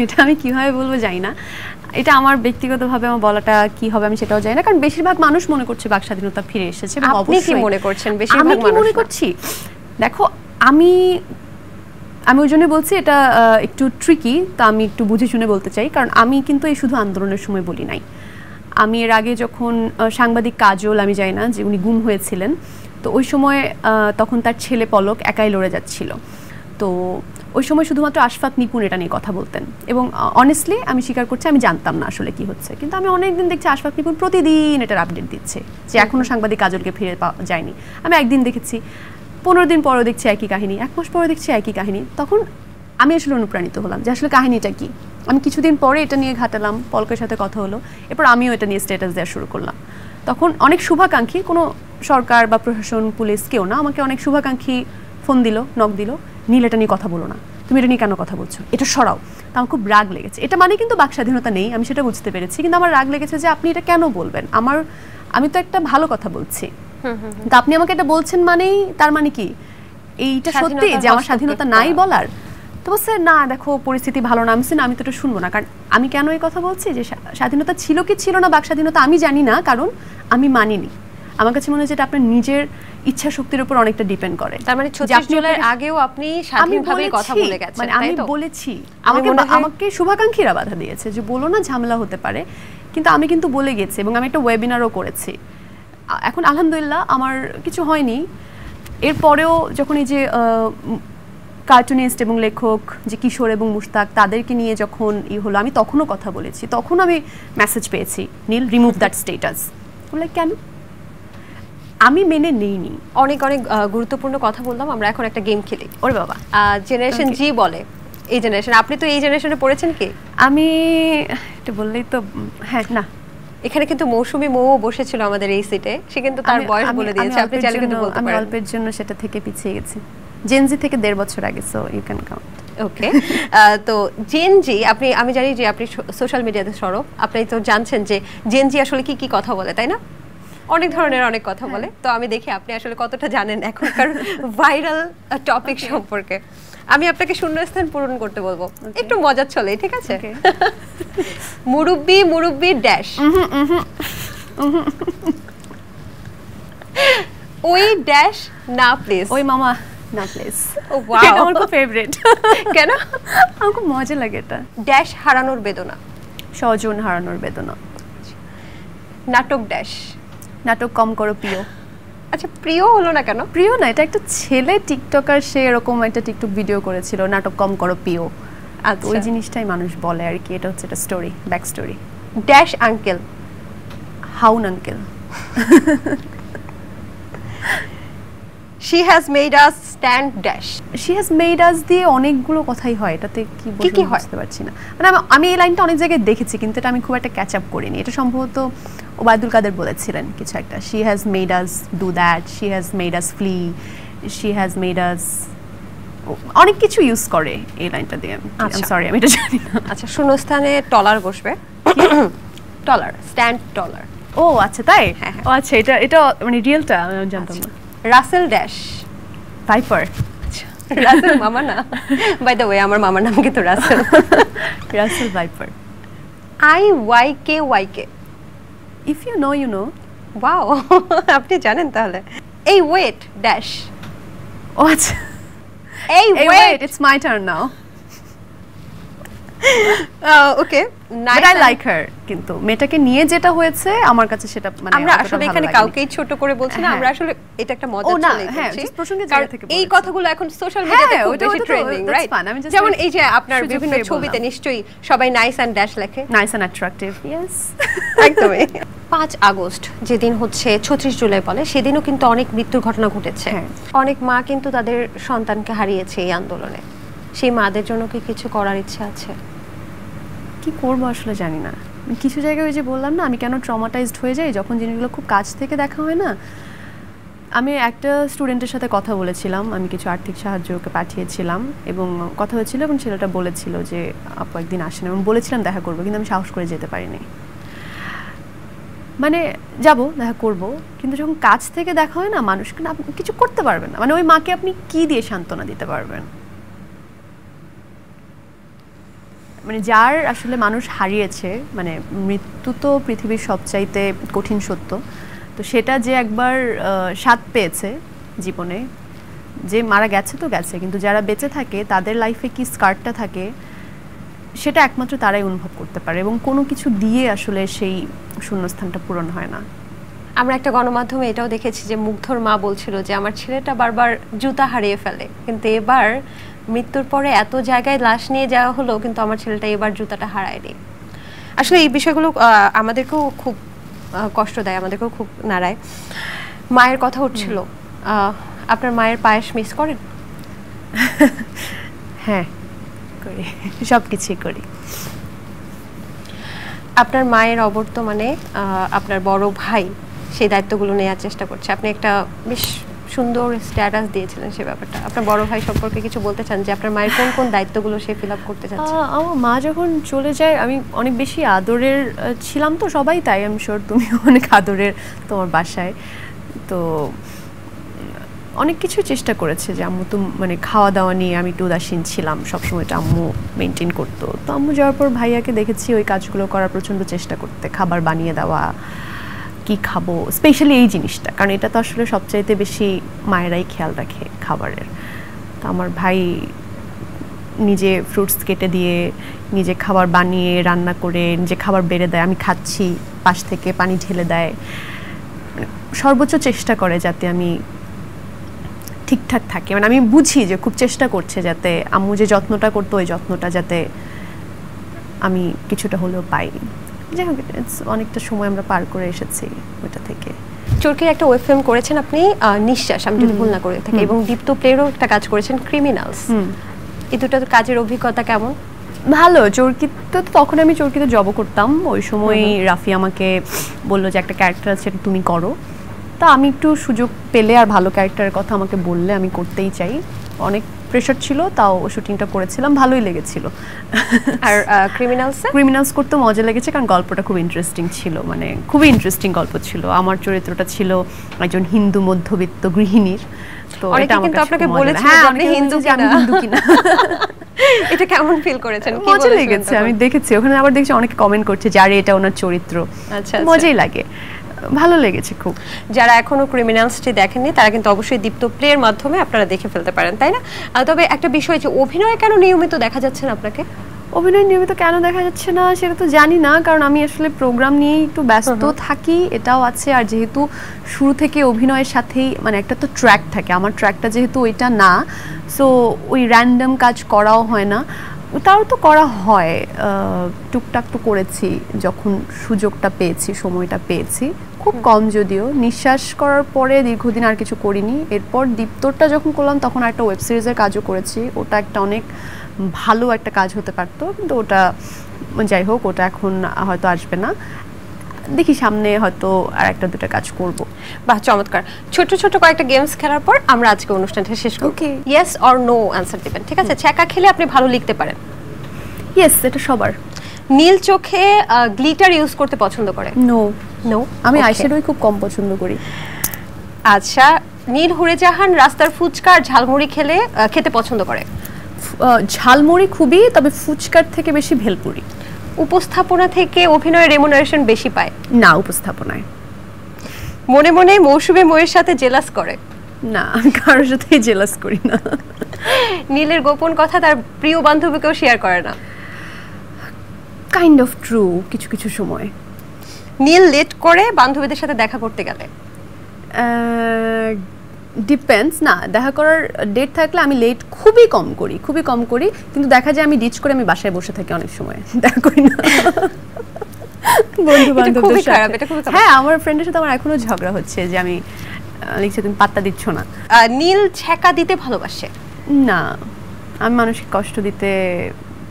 এটা আমি কিভাবে বলবো জানি না, এটা আমার ব্যক্তিগতভাবে আমার বলাটা কি হবে আমি সেটাও জানি না, কারণ বেশিরভাগ মানুষ মনে করছে বাক স্বাধীনতা ফিরে এসেছে। আপনি কি মনে করছেন বেশিরভাগ মানুষ? আমি মনে করছি, দেখো আমি ওই জন্য বলছি এটা একটু ট্রিকি, তা আমি একটু বুঝে শুনে বলতে চাই, কারণ আমি কিন্তু এই শুধু আন্দোলনের সময় বলি নাই। আমি এর আগে যখন সাংবাদিক কাজল, আমি জানি না যে উনি গুম হয়েছিলেন, তো ওই সময় তখন তার ছেলে পলক একাই লড়ে যাচ্ছিল, তো ওই সময় শুধুমাত্র আশফাক নিপুণ এটা নিয়ে কথা বলতেন, এবং অনেস্টলি আমি স্বীকার করছি আমি জানতাম না আসলে কি হচ্ছে, কিন্তু আমি অনেকদিন দেখছি আশফাক নিপুণ প্রতিদিন এটার আপডেট দিচ্ছে যে এখনও সাংবাদিক কাজলকে ফিরে পাওয়া যায়নি। আমি একদিন দেখেছি, 15 দিন পরেও দেখছি একই কাহিনী, 1 মাস পরে দেখছি একই কাহিনী। তখন আমি আসলে অনুপ্রাণিত হলাম যে আসলে কাহিনীটা কি। আমি কিছুদিন পরে এটা নিয়ে ঘাটালাম, পলকের সাথে কথা হলো, এরপর আমিও এটা নিয়ে স্ট্যাটাস দেওয়া শুরু করলাম। তখন অনেক শুভাকাঙ্ক্ষী, কোনো সরকার বা প্রশাসন, পুলিশ, কেউ না, আমাকে অনেক শুভাকাঙ্ক্ষী ফোন দিল, নক দিল, নীল এটা নিয়ে কথা বলো না, তুমি এটা নিয়ে কেন কথা বলছো, এটা সরাও। তো আমার খুব রাগ লেগেছে। এটা মানে কিন্তু বাক স্বাধীনতা নেই, আমি সেটা বুঝতে পেরেছি, কিন্তু আমার রাগ লেগেছে যে আপনি এটা কেন বলবেন, আমি তো একটা ভালো কথা বলছি, তো আপনি আমাকে এটা বলছেন মানেই তার মানে কি এইটা সত্যি যে আমার স্বাধীনতা নাই বলার? তো বলছে না দেখো পরিস্থিতি ভালো না। আমি তো এটা শুনবো না, কারণ আমি কেন এই কথা বলছি যে স্বাধীনতা ছিল কি ছিল না বাক স্বাধীনতা আমি জানি না, কারণ আমি মানিনি। আমার কাছে মনে হয় যেটা আপনার নিজের ইচ্ছা শক্তির উপর অনেকটা ডিপেন্ড করে। তার মানে 36 জুলাইয়ের আগেও আপনি স্বাধীনভাবে কথা বলে গেছেন, মানে আমি বলেছি, আমাকে শুভাকাঙ্ক্ষীরা বাধা দিয়েছে যে বলো না ঝামেলা হতে পারে, কিন্তু আমি কিন্তু বলে গেছি, এবং আমি একটা ওয়েবিনারও করেছি। এখন আলহামদুলিল্লাহ আমার কিছু হয়নি। এরপরেও যখন এই যে কার্টুনিস্ট এবং লেখক যে কিশোর এবং মুশতাক তাদেরকে নিয়ে যখন হলো, আমি তখনও কথা বলেছি, তখন আমি মেসেজ পেয়েছি নীল রিমুভ দ্যাট স্টেটাস। বলে কেন? আমি মেনে নেইনি। অনেক অনেক গুরুত্বপূর্ণ কথা বললাম, আমরা এখন একটা গেম খেলি। ওরে বাবা, জেনারেশন জি বলে, এই জেনারেশন, আপনি তো এই জেনারেশনে পড়েছেন কি? আমি এটা বললেই তো হ্যাঁ না, এখানে কিন্তু মৌসুমী মৌ বসেছিল আমাদের এই সিটে, সে কিন্তু তার বয়স বলে দিয়েছে, আপনি চাইলে কিন্তু বলতে পারেন। আমি অল্পের জন্য সেটা থেকে পিছিয়ে গেছি, জেনজি থেকে 1.5 বছর আগে, সো ইউ ক্যান কাউন্ট। ওকে, তো জেনজি, আমি জানি যে আপনি সোশ্যাল মিডিয়াতে সরব, আপনি তো জানছেন যে জেনজি আসলে কি কি কথা বলে, তাই না? অনেক ধরনের অনেক কথা বলে। তো আমি দেখি আপনি আসলে কতটা জানেন এখনকার ভাইরাল টপিক সম্পর্কে। আমি আপনাকে শূন্যস্থান পূরণ করতে বলবো, একটু মজার চলে, ঠিক আছে? মুরব্বি মুরব্বি ড্যাশ, ওই ড্যাশ না প্লিজ, ওই মামা না প্লিজ। ওয়াও, এটা আমার খুব ফেভারিট। কেন? আমার খুব মজা লাগে এটা। ড্যাশ হারানোর বেদনা, স্বজন হারানোর বেদনা। নাটক ড্যাশ, নাটক কম করো প্রিয়। আচ্ছা, প্রিয় হলো না কেন? প্রিয় না, এটা একটা ছেলে টিকটকার, সে এরকম একটা টিকটক ভিডিও করেছিল, নাটক কম করো প্রিয়। আর ওই জিনিসটাই মানুষ বলে আর কি, এটা হচ্ছে একটা story, back story. Dash uncle, হাউন uncle. She has made us stand dash. She has made us দিয়ে অনেকগুলো কথাই হয়, এটাতে কি কি হয় বুঝতে পারছি না। মানে আমি এই লাইনটা অনেক জায়গায় দেখেছি, কিন্তু এটা আমি খুব একটা ক্যাচ আপ করিনি। এটা সম্ভবত ওবায়দুল কাদের বলেছিলেন কিছু একটা, she has made us do that, she has made us flee, she has made us, অনেক কিছু ইউজ করে এই লাইনটা দিয়ে। আচ্ছা সরি, আমি এটা জানি না। আচ্ছা, শূন্যস্থানে টলার বসবে। টলার, স্ট্যান্ড টলার। ও আচ্ছা, তাই? ও আচ্ছা, এটা মানে রিয়েলটা আমি জানতাম না। Rasel dash, viper. রাসেল মামা না, বাই দ্য ওয়ে আমার মামার নাম কিন্তু Russell. Russell viper. IYKYK, if you know you know. Wow, আপনি জানেন তাহলে। এই ওয়েট ড্যাশ, ও আচ্ছা, এই wait, it's my turn now. Okay, but I like her, কিন্তু মেয়েটাকে নিয়ে যেটা হয়েছে আমার কাছে সেটা মানে আমরা আসলে এখানে কাউকেই ছোট করে বলছি না, আমরা আসলে এটা একটা মজা চলে যাচ্ছে প্রসঙ্গে জায়গা থেকে এই কথাগুলো এখন সোশ্যাল মিডিয়াতে খুব বেশি ট্রেন্ডিং, রাইট? যেমন এই যে আপনার বিভিন্ন ছবিতে নিশ্চয়ই সবাই নাইস এন্ড ড্যাশ লেখে, নাইস এন্ড অ্যাট্রাক্টিভ, ইয়েস একদমই। 5 আগস্ট যেদিন হচ্ছে 36 জুলাই বলে, সেদিনও কিন্তু অনেক মৃত্যুর ঘটনা ঘটেছে। অনেক মা কিন্তু তাদের সন্তানকে হারিয়েছে এই আন্দোলনে। সেই মাদের জন্য কি কিছু করার ইচ্ছা আছে? কি করবো আসলে জানি না। কিছু জায়গায় ওই যে বললাম না, আমি কেন ট্রমাটাইজড হয়ে যাই যখন জিনিসগুলো খুব কাছ থেকে দেখা হয় না। আমি একটা স্টুডেন্টের সাথে কথা বলেছিলাম, আমি কিছু আর্থিক সাহায্য ওকে পাঠিয়েছিলাম এবং কথা হয়েছিল এবং ছেলেটা বলেছিল যে আপু একদিন আসেন, এবং বলেছিলাম দেখা করবো, কিন্তু আমি সাহস করে যেতে পারিনি। মানে যাব, দেখা করব, কিন্তু যখন কাছ থেকে দেখা হয় না, মানুষকে না আপনি কিছু করতে পারবেন না। মানে ওই মাকে আপনি কি দিয়ে সান্ত্বনা দিতে পারবেন? মানে যার আসলে মানুষ হারিয়েছে, মানে মৃত্যু তো পৃথিবীর সবচাইতে কঠিন সত্য, তো সেটা যে একবার স্বাদ পেয়েছে জীবনে, যে মারা গেছে তো গেছে, কিন্তু যারা বেঁচে থাকে তাদের লাইফে কি স্কারটা থাকে সেটা একমাত্র তারাই অনুভব করতে পারে, এবং কোনো কিছু দিয়ে আসলে সেই শূন্যস্থানটা পূরণ হয় না। আমরা একটা গণমাধ্যমে এটাও দেখেছি যে মুগ্ধর মা বলছিল যে আমার ছেলেটা বারবার জুতা হারিয়ে ফেলে, কিন্তু এবার মৃত্যুর পরে এত জায়গায় লাশ নিয়ে যাওয়া হলো, কিন্তু আমার ছেলেটা এবার জুতাটা হারায়নি। আসলে এই বিষয়গুলো আমাদেরকেও খুব কষ্ট দেয়, আমাদেরকেও খুব নাড়ায়। মায়ের কথা উঠছিল, আপনার মায়ের পায়েস মিস করেন? হ্যাঁ করি, সব কিছুই করি। আপনার মায়ের অবর্তমানে আপনার বড় ভাই সেই দায়িত্বগুলো নেওয়ার চেষ্টা করছে। আপনি একটা বেশ সুন্দর স্ট্যাটাস দিয়েছিলেন সে ব্যাপারটা। আপনার বড় ভাই সম্পর্কে কিছু বলতে চান যে আপনার মায়ের কোন কোন দায়িত্বগুলো সে ফিল আপ করতে চাচ্ছে? আমার মা যখন চলে যায় আমি অনেক বেশি আদরের ছিলাম, তো সবাই তাই, আমি শিওর তুমিও অনেক আদরের তোমার বাসায়। তো অনেক কিছু চেষ্টা করেছে যে আম্মু তো মানে খাওয়া দাওয়া নিয়ে আমি একটু উদাসীন ছিলাম, সবসময়টা আম্মু মেনটেন করতো। তো আম্মু যাওয়ার পর ভাইয়াকে দেখেছি ওই কাজগুলো করার প্রচণ্ড চেষ্টা করতে, খাবার বানিয়ে দেওয়া, কি খাবো, স্পেশালি এই জিনিসটা, কারণ এটা তো আসলে সবচাইতে বেশি মায়েরাই খেয়াল রাখে খাবারের। তো আমার ভাই নিজে ফ্রুটস কেটে দিয়ে, নিজে খাবার বানিয়ে রান্না করে নিজে খাবার বেড়ে দেয়, আমি খাচ্ছি, পাশ থেকে পানি ঢেলে দেয়, সর্বোচ্চ চেষ্টা করে যাতে আমি ঠিকঠাক থাকে। মানে আমি বুঝি যে খুব চেষ্টা করছে যাতে আম্মু যে যত্নটা করতো ওই যত্নটা যাতে আমি কিছুটা হলেও পাই। যাই হোক, অনেকটা সময় আমরা পার করে এসেছি ওটা থেকে। চরকির একটা ওয়েব ফিল্ম করেছেন আপনি, নিঃশ্বাস, আমি যদি ভুল না করে থাকি, এবং দীপ্ত প্লেরও একটা কাজ করেছেন, ক্রিমিনালস। এই দুটো কাজের অভিজ্ঞতা কেমন? ভালো। চরকিতে তো তখন আমি চরকিতে জব করতাম, ওই সময় রাফি আমাকে বললো যে একটা ক্যারেক্টার আছে তুমি করো। তা আমি একটু সুযোগ পেলে আর ভালো ক্যারেক্টারের কথা আমাকে বললে আমি করতেই চাই। অনেক প্রেশার ছিল, তাও শুটিংটা করেছিলাম, ভালোই লেগেছিল। আর ক্রিমিনালস করতে মজা লেগেছে, কারণ গল্পটা খুব ইন্টারেস্টিং ছিল, মানে খুবই ইন্টারেস্টিং গল্প ছিল। আমার চরিত্রটা ছিল একজন হিন্দু মধ্যবিত্ত গৃহিণীর। তো এটা কিন্তু আপনাকে বলেছে যে আপনি হিন্দু কিনা। এটা কেমন ফিল করেছেন? মজা লেগেছে, আমি দেখেছি ওখানে, আবার দেখছি অনেকে কমেন্ট করছে যারে এটা ওনার চরিত্র। আচ্ছা, মজাই লাগে, ভালো লেগেছে খুব। যারা এখনো ক্রিমিনালসটি দেখেননি তারা কিন্তু অবশ্যই দীপ্ত প্লের মাধ্যমে আপনারা দেখে ফেলতে পারেন, তাই না? তবে একটা বিষয়, যে অভিনয় কেন নিয়মিত দেখা যাচ্ছে না আপনাকে? অভিনয় নিয়মিত কেন দেখা যাচ্ছে না সেটা তো জানি না, কারণ আমি আসলে প্রোগ্রাম নিয়েই একটু ব্যস্ত থাকি, এটাও আছে। আর যেহেতু শুরু থেকে অভিনয়ের সাথেই মানে একটা তো ট্র্যাক থাকে, আমার ট্র্যাকটা যেহেতু ওইটা না, সো ওই র্যান্ডম কাজ করাও হয় না। তাও তো করা হয়, টুকটাক তো করেছি যখন সুযোগটা পেয়েছি, সময়টা পেয়েছি, খুব কম যদিও। নিঃশ্বাস করার পরে দীর্ঘদিন আর কিছু করিনি। এরপর দীপ্তরটা যখন করলাম তখন একটা ওয়েব সিরিজের কাজও করেছি, ওটা একটা অনেক ভালো একটা কাজ হতে পারতো, কিন্তু ওটা যাই হোক, ওটা এখন হয়তো আসবে না, দেখি সামনে হয়তো আর একটা দুটো কাজ করব। বাহ, চমৎকার। ছোট ছোট কয়েকটা গেমস খেলার পর আমরা আজকে অনুষ্ঠানটা শেষ করব। ওকে, ইয়েস অর নো অ্যানসার দিবেন, ঠিক আছে? ছ্যাঁকা খেলে আপনি ভালো লিখতে পারেন? ইয়েস, এটা সবার। নীল চোখে গ্লিটার ইউজ করতে পছন্দ করে? নো। নো, আমি আইশ্যাডোই খুব কম পছন্দ করি। আচ্ছা, নীল হুরেজাহান রাস্তার ফুচকা আর ঝালমুড়ি খেতে পছন্দ করে? ঝালমুড়ি খুবই, তবে ফুচকার থেকে বেশি ভেলপুরি। উপস্থাপনা থেকে অভিনয়ের রেমুনারেশন বেশি পায়? না, উপস্থাপনায়। মনে মনে মৌসুমী ময়ের সাথে জেলাস করে? না, আমি কারোর সাথে জেলাস করি না। নীলের গোপন কথা তার প্রিয় বান্ধবীকেও শেয়ার করে না? কাইন্ড অফ ট্রু কিছু কিছু সময়। নীল লেট করে বান্ধবীদের সাথে দেখা করতে গেলে? ডিপেন্ডস, না দেখা করার ডেট থাকলে আমি লেট খুবই কম করি, কিন্তু দেখা যায় আমি ডিচ করে আমি বাসায় বসে থাকি অনেক সময়, দেখা করি না বন্ধু বান্ধবদের সাথে। হ্যাঁ, আমার ফ্রেন্ডের সাথে আমার এখনো ঝগড়া হচ্ছে যে আমি লিখছি তুমি পাত্তা দিচ্ছ না। নীল ছ্যাঁকা দিতে ভালোবাসে? না, আমি মানুষকে কষ্ট দিতে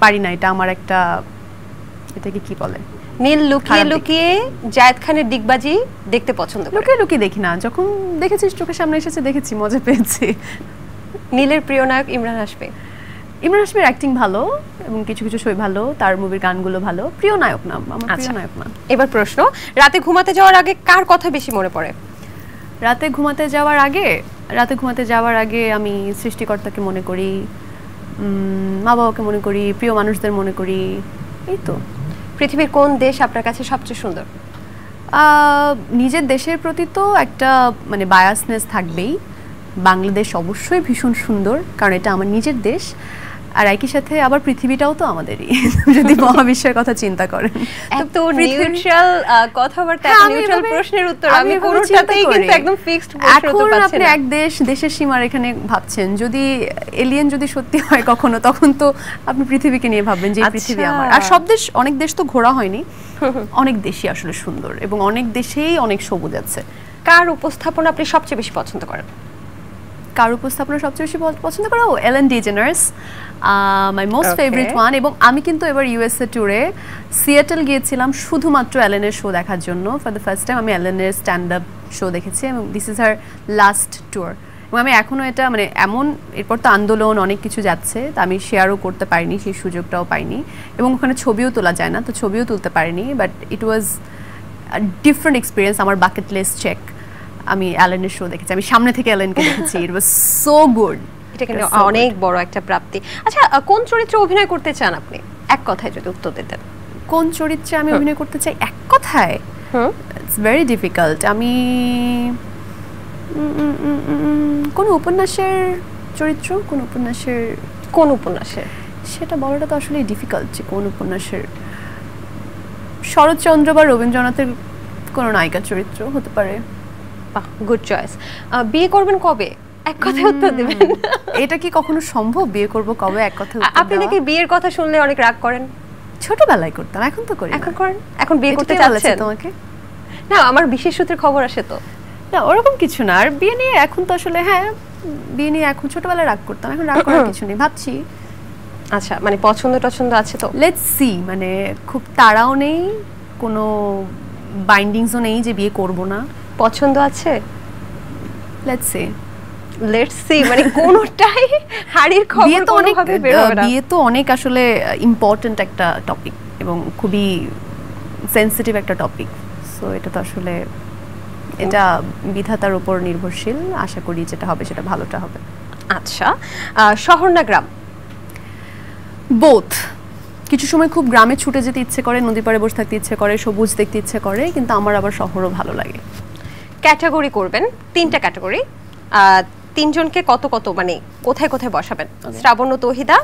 পারি না, এটা আমার একটা, এটাকে কি বলে, নীল লুকিয়ে লুকিয়ে জায়েদ খানের দিগবাজি দেখতে পছন্দ করে? লুকিয়ে লুকিয়ে দেখি না, যখন দেখেছিস চোখের সামনে এসেছে দেখেছি, মজা পেয়েছি। নীলের প্রিয় নায়ক ইমরান হাশমি? ইমরান হাশমির অ্যাক্টিং ভালো এবং কিছু কিছু ছবি ভালো, তার মুভির গানগুলো ভালো। প্রিয় নায়ক না, আমার প্রিয় নায়ক না। এবার প্রশ্ন, রাতে ঘুমাতে যাওয়ার আগে কার কথা বেশি মনে পড়ে? রাতে ঘুমাতে যাওয়ার আগে আমি সৃষ্টিকর্তাকে মনে করি, মা বাবাকে মনে করি, প্রিয় মানুষদের মনে করি, এই তো। পৃথিবীর কোন দেশ আপনার কাছে সবচেয়ে সুন্দর? নিজের দেশের প্রতি তো একটা মানে বায়াসনেস থাকবেই। বাংলাদেশ অবশ্যই ভীষণ সুন্দর, কারণ এটা আমার নিজের দেশ, আর একই সাথে আবার পৃথিবীটাও তো আমাদেরই যদি মহাবিশ্বের কথা চিন্তা করেন। এত নিউট্রাল কথাবার্তা, নিউট্রাল প্রশ্নের উত্তর আমি কোনোটাতেই কিন্তু একদম ফিক্সড প্রশ্নের উত্তর পাচ্ছি না। আপনি এক দেশের সীমার এখানে ভাবছেন, যদি এলিয়েন যদি সত্যি হয় কখনো, তখন তো আপনি পৃথিবীকে নিয়ে ভাববেন যে পৃথিবী আমার। আর সব দেশ, অনেক দেশ তো ঘোরা হয়নি, অনেক দেশই আসলে সুন্দর এবং অনেক দেশেই অনেক সবুজ আছে। কার উপস্থাপনা আপনি সবচেয়ে বেশি পছন্দ করেন? কার উপস্থাপনা সবচেয়ে বেশি পছন্দ করা? এলেন DeGeneres, my most favourite one. এবং আমি কিন্তু এবার ইউএসএ ট্যুরে সিয়াটেল গিয়েছিলাম শুধুমাত্র এলেনের শো দেখার জন্য। ফর দ্য ফার্স্ট টাইম আমি এলেনের স্ট্যান্ড আপ শো দেখেছি এবং this is her last tour. এবং আমি এখনও এটা মানে এমন, এরপর তো আন্দোলন অনেক কিছু যাচ্ছে, তা আমি শেয়ারও করতে পারিনি, সেই সুযোগটাও পাইনি, এবং ওখানে ছবিও তোলা যায় না, তো ছবিও তুলতে পারিনি। But it was a different experience, আমার বাকেট লিস্ট চেক। আমি অ্যালেনের শো দেখেছি, আমি সামনে থেকে অ্যালেনকে দেখেছি, ইট ওয়াজ সো গুড। এটা কিন্তু অনেক বড় একটা প্রাপ্তি। আচ্ছা, কোন চরিত্রে অভিনয় করতে চান আপনি, এক কথায় যদি উত্তর দিতেন? কোন চরিত্রে আমি অভিনয় করতে চাই এক কথায়? It's very difficult. আমি কোন উপন্যাসের চরিত্র, কোন উপন্যাসের সেটা বলাটা তো আসলে ডিফিকাল্ট, যে কোন উপন্যাসের। শরৎচন্দ্র বা রবীন্দ্রনাথের কোন নায়িকার চরিত্র হতে পারে। Good choice. বিয়ে করবেন কবে, এক কথায় উত্তর দেবেন? এটা কি কখনো সম্ভব, বিয়ে করব কবে এক কথায় উত্তর? আপনি নাকি বিয়ের কথা শুনলে অনেক রাগ করেন? ছোটবেলায় করতাম, এখন তো করি। এখন করেন? এখন বিয়ে করতে চাচ্ছেন? তোমাকে না, আমার বিশেষ সূত্রে খবর আসে তো। না, ওরকম কিছু না। আর বিয়ে নিয়ে এখন তো আসলে, হ্যাঁ বিয়ে নিয়ে এখন, ছোটবেলায় রাগ করতাম, এখন রাগ করার কিছু নেই, ভাবছি। আচ্ছা, মানে পছন্দ টছন্দ আছে তো? লেটস সি, মানে খুব তাড়াও নেই, কোনো বাইন্ডিংসও নেই যে বিয়ে করব না। পছন্দ আছে? লেটস সি মানে কোনটাই হাড়ির খবর কোনোভাবে বের হবে না। বিয়ে তো অনেক আসলে ইম্পর্টেন্ট একটা টপিক এবং খুবই সেনসিটিভ একটা টপিক, সো এটা তো আসলে, এটা বিধাতার উপর নির্ভরশীল। আশা করি যেটা হবে সেটা ভালোটা হবে। আচ্ছা, শহর না গ্রাম? বোথ। কিছু সময় খুব গ্রামে ছুটে যেতে ইচ্ছে করে, নদী পাড়ে বসে থাকতে ইচ্ছে করে, সবুজ দেখতে ইচ্ছে করে, কিন্তু আমার আবার শহরও ভালো লাগে। ক্যাটাগরি করবেন, 3টা ক্যাটাগরি, 3 জনকে কত কত মানে কোথায় কোথায় বসাবেন? শ্রাবণ তৌহিদা,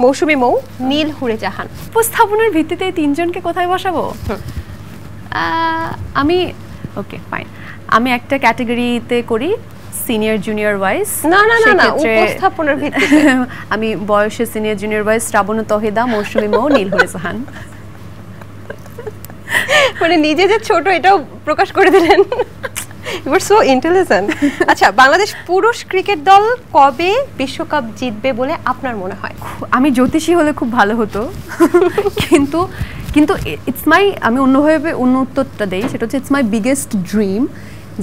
মৌসুমী মৌ, নীল হুরে জাহান। উপস্থাপনের ভিত্তিতে 3 জনকে কোথায় বসাবো? আমি ওকে ফাইন, আমি একটা ক্যাটাগরিতে করি, সিনিয়র জুনিয়র ওয়াইজ। না না না না, উপস্থাপনের ভিত্তিতে। আমি বয়সে senior junior wise Shrabon Tauhida, Mousumi Mou, Nil Hure Jahan. মানে নিজে যে ছোট এটাও প্রকাশ করে দিলেন। You are so intelligent. আচ্ছা, বাংলাদেশ পুরুষ ক্রিকেট দল কবে বিশ্বকাপ জিতবে বলে আপনার মনে হয়? আমি জ্যোতিষী হলে খুব ভালো হতো, কিন্তু ইটস মাই, আমি অন্যভাবে অন্য উত্তরটা দেই, সেটা হচ্ছে ইটস মাই বিগেস্ট ড্রিম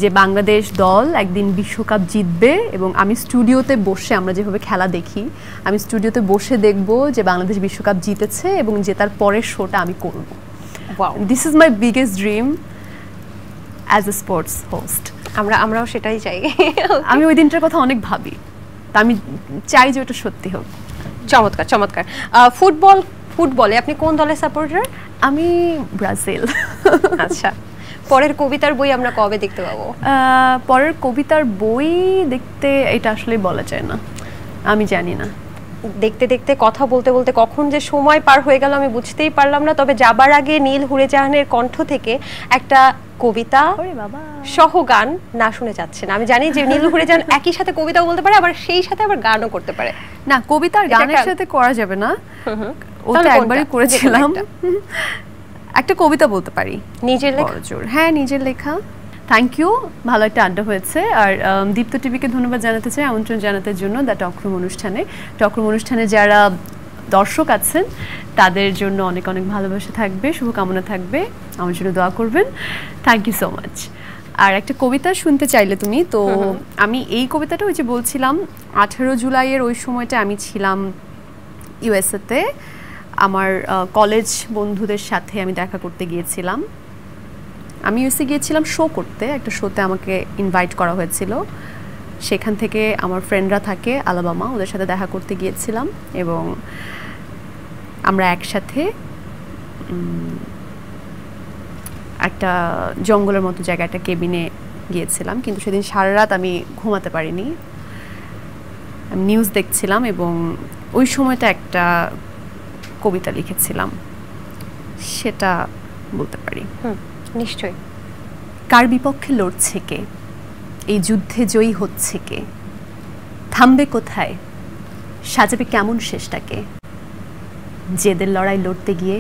যে বাংলাদেশ দল একদিন বিশ্বকাপ জিতবে, এবং আমি স্টুডিওতে বসে, আমরা যেভাবে খেলা দেখি, আমি স্টুডিওতে বসে দেখব যে বাংলাদেশ বিশ্বকাপ জিতেছে এবং জেতার পরের শোটা আমি করব। This is my biggest dream as a sports host. আমরাও সেটাই চাই। আমি ওই দিনটার কথা অনেক ভাবি, তা আমি চাই যে ওটা সত্যি হোক। চমৎকার চমৎকার। ফুটবলে আপনি কোন দলের সাপোর্টার? আমি ব্রাজিল। আচ্ছা, পরের কবিতার বই আমরা কবে দেখতে পাবো? পরের কবিতার বই দেখতে, এটা আসলে বলা যায় না, আমি জানি না। দেখতে দেখতে কথা বলতে বলতে কখন যে সময় পার হয়ে গেল আমি বুঝতেই পারলাম না। তবে যাবার আগে নীল হুড়েজাহানের কণ্ঠ থেকে একটা কবিতা সহ গান না শুনে যাচ্ছে না। আমি জানি যে নীল হুড়েজাহান একই সাথে কবিতাও বলতে পারে, আবার সেই সাথে আবার গানও করতে পারে। না, কবিতা আর গানের সাথে করা যাবে না, ওটা একবারই করেছিলাম। একটা কবিতা বলতে পারি, নিজের লেখা। হ্যাঁ, নিজের লেখা। থ্যাংক ইউ, ভালো একটা আড্ডা হয়েছে। আর দীপ্ত টিভিকে ধন্যবাদ জানাতে চাই আমন্ত্রণ জানাতে জন্য দ্য টকরুম অনুষ্ঠানে। টকরুম অনুষ্ঠানে যারা দর্শক আছেন তাদের জন্য অনেক অনেক ভালোবাসা থাকবে, শুভকামনা থাকবে, আমার জন্য দোয়া করবেন। Thank you so much. আর একটা কবিতা শুনতে চাইলে তুমি, তো আমি এই কবিতাটা ওই যে বলছিলাম 18 জুলাইয়ের ওই সময়টা আমি ছিলাম ইউএসএতে, আমার কলেজ বন্ধুদের সাথে আমি দেখা করতে গিয়েছিলাম। আমি ইউএসএ গিয়েছিলাম শো করতে, একটা শোতে আমাকে ইনভাইট করা হয়েছিল। সেখান থেকে আমার ফ্রেন্ডরা থাকে আলাবামা, ওদের সাথে দেখা করতে গিয়েছিলাম এবং আমরা একসাথে একটা জঙ্গলের মতো জায়গায় একটা কেবিনে গিয়েছিলাম। কিন্তু সেদিন সারা রাত আমি ঘুমাতে পারিনি, আমি নিউজ দেখছিলাম এবং ওই সময়টা একটা কবিতা লিখেছিলাম, সেটা বলতে পারি। নিশ্চয়ই। কার বিপক্ষে লড়ছে কে, এই যুদ্ধে জয়ী হচ্ছে কে, থামবে কোথায়, সাজাবে কেমন শেষটাকে, জেদের লড়াই লড়তে গিয়ে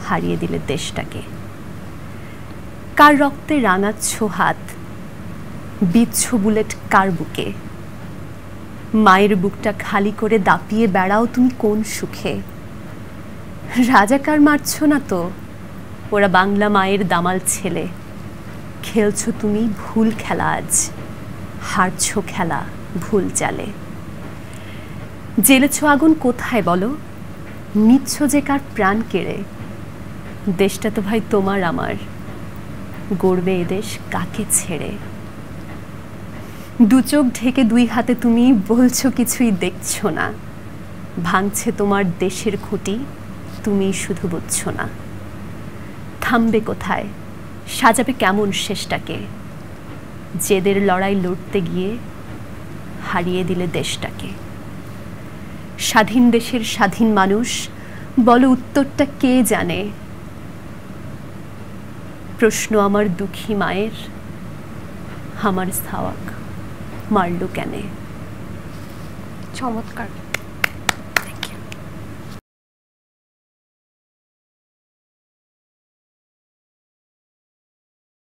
হারিয়ে দিলে দেশটাকে। কার রক্তে রাঙাচ্ছ হাত, বিচ্ছ বুলেট কার বুকে, মায়ের বুকটা খালি করে দাপিয়ে বেড়াও তুমি কোন সুখে। রাজাকার মারছ না তো, ওরা বাংলা মায়ের দামাল ছেলে। খেলছো তুমি ভুল খেলা আজ, হারছো খেলা ভুল চালে। জ্বেলেছ আগুন কোথায় বলো, নিচ্ছ যে কার প্রাণ কেড়ে। দেশটা তো ভাই তোমার আমার, গড়বে এদেশ কাকে ছেড়ে। দু চোখ ঢেকে দুই হাতে তুমি বলছো কিছুই দেখছো না। ভাঙছে তোমার দেশের খুঁটি, তুমি শুধু বুঝছো না। থামবে কোথায়, সাজাবে কেমন শেষটাকে, জেদের লড়াই লড়তে গিয়ে হারিয়ে দিলে দেশটাকে। স্বাধীন দেশের স্বাধীন মানুষ, বলো উত্তরটা কে জানে। প্রশ্ন আমার দুঃখী মায়ের, আমার সাওয়াক মারল কেনে। চমৎকার।